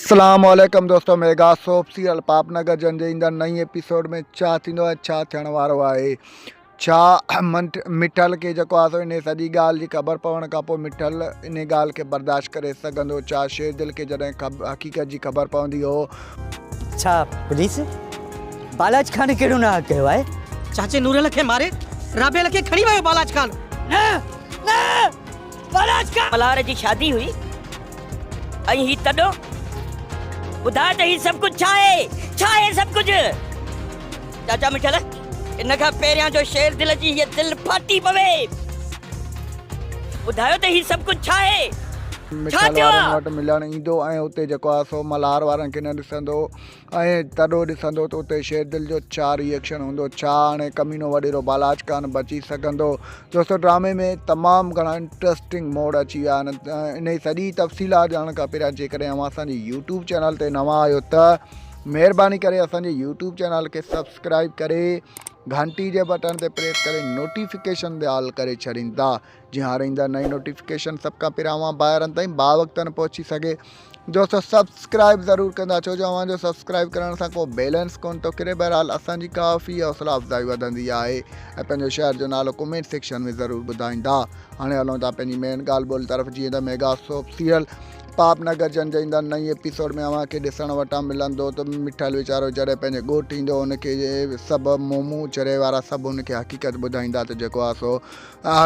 अस्सलामुअलैकुम दोस्तों, mega soap serial पापनगर जंजे ईंदड़ नई एपिसोड में छा थींदो आहे, छा थियण वारो आहे। छा मिठल खे जेको आहे सो इन सॼी ॻाल्हि जी ख़बर पवण खां पोइ मिठल इन ॻाल्हि खे बर्दाश्त करे सघंदो। छा शेरदिल खे जॾहिं हक़ीक़त जी ख़बर पवंदी हो। छा पुलिस बालाज खान कहिड़ो ना कयो आहे? चाचे नूरल खे मारे राबेल खे खणी वियो बालाज खान। न बालाज खान मल्हार जी शादी हुई ऐं ही तॾो ॿुधा त ही सभु कुझु छा आहे सब कुछ। चाचा मिठल इन खां पहिरियां जो शेर दिल जी ये दिल फाटी पवे, ॿुधायो त ही सभु कुझु छा आहे। मिठल वारनि वटि मिलण ईंदो ऐं उते जेको आहे सो मल्हार वारनि खे न ॾिसंदो ऐं तॾो ॾिसंदो त उते शेरदिल जो छा रिएक्शन हूंदो। छा हाणे कमीनो वॾेरो बालाज खान बची सघंदो। दोस्तों ड्रामे में तमामु घणा इंट्रस्टिंग मोड़ अची विया आहिनि। इन जी सॼी तफ़सीलात ॼाणण खां पहिरियां जेकॾहिं अव्हां असांजे यूट्यूब चैनल ते नवां आहियो त महिरबानी करे असांजे यूट्यूब चैनल खे सब्सक्राइब करे घंटी जे बटन ते प्रेस करे नोटिफिकेशन ऑल करे छॾींदा, जीअं हाणे ईंदा नई नोटिफिकेशन सभु खां पहिरियां अव्हां ॿाहिरनि ताईं बावक़्तनि पहुची सघे। दोस्तों सब्सक्राइब ज़रूरु कंदा, छो जो अव्हांजो सब्सक्राइब करण सां को बैलेंस कोन थो किरे। बहरहाल असांजी काफ़ी हौसला अफ़ज़ाई वधंदी आहे ऐं पंहिंजो शहर जो नालो कमेंट सेक्शन में ज़रूरु ॿुधाईंदा। हाणे हलूं था पंहिंजी मेन ॻाल्हि ॿोल तरफ़। जीअं त मेगा सोप सीरियल पापनगर जंजे ईंदड़ नई एपिसोड में अव्हांखे ॾिसण वटां मिलंदो त मिठल वीचारो जॾहिं पंहिंजे ॻोठु ईंदो हुनखे सभु मोमू चरे वारा सभु हुनखे हक़ीक़त ॿुधाईंदा त जेको आहे सो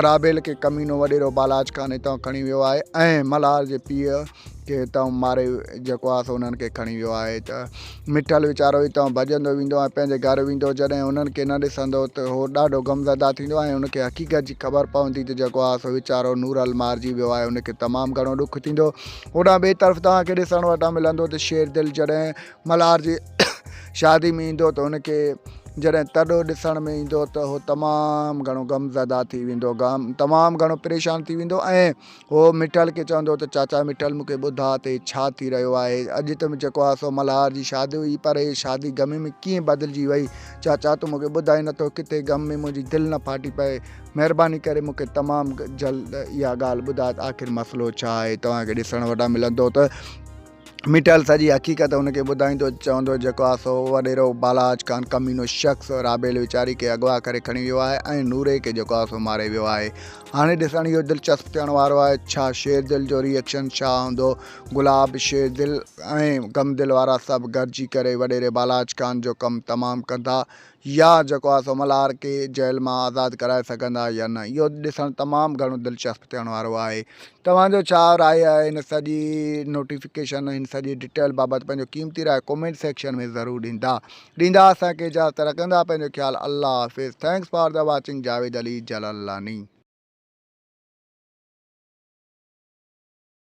राबेल खे कमीनो वॾेरो बालाज खान हितां खणी वियो आहे ऐं मल्हार जे पीउ खे हितां मारे जेको आहे सो उन्हनि खे खणी वियो आहे। त मिठल वीचारो हितां भॼंदो वेंदो ऐं पंहिंजे घर वेंदो। जॾहिं उन्हनि खे न ॾिसंदो त उहो ॾाढो ग़मज़दा थींदो ऐं उनखे हक़ीक़त जी ख़बर पवंदी त जेको आहे सो वीचारो नूरल मारिजी वियो आहे। उनखे तमामु घणो ॾुखु थींदो। होॾां ॿिए तरफ़ तव्हांखे ॾिसण वटां मिलंदो त शेरदिल जॾहिं मल्हार जी शादी में ईंदो त उनखे जॾहिं तॾो ॾिसण में ईंदो त उहो तमामु घणो ग़मज़दा थी वेंदो, तमामु घणो परेशान थी वेंदो ऐं उहो मिठल खे चवंदो त चाचा मिठल मूंखे ॿुधा त छा थी रहियो आहे। अॼु त जेको आहे सो मल्हार जी शादी हुई पर इहे शादी ग़म में कीअं बदिलजी वई। चाचा तूं मूंखे ॿुधाए नथो किथे ग़म में मुंहिंजी दिलि न फाटी पए। महिरबानी करे मूंखे तमामु जल्द इहा ॻाल्हि ॿुधाए त आख़िर मसइलो छा आहे। तव्हांखे ॾिसण वटां मिलंदो त मिठल सॼी हक़ीक़त हुनखे ॿुधाईंदो, चवंदो जेको आहे सो वॾेरो बालाज खान कमीनो शख़्स राबेल वीचारी खे अगवा करे खणी वियो आहे ऐं नूरे खे जेको आहे सो मारे वियो आहे। हाणे ॾिसण इहो दिलचस्प थियण वारो आहे छा शेरदिल जो रिएक्शन छा हूंदो। गुलाब शेरदिल ऐं गमदिल वारा सभु गॾिजी करे वॾेरे बालाज खान जो कमु तमामु कंदा या जेको आहे सो मल्हार खे जेल मां आज़ादु कराए सघंदा या न। इहो ॾिसणु तमामु घणो दिलचस्प थियण वारो आहे। तव्हांजो छा राय आहे हिन सॼी नोटिफिकेशन हिन सॼी डिटेल बाबति? पंहिंजो क़ीमती राय कमेंट सेक्शन में ज़रूरु ॾींदा असांखे इजाज़त रखंदा। पंहिंजो ख़्यालु। अल्लाह हाफ़िज़। Thanks for the watching. Javed Ali जलालानी।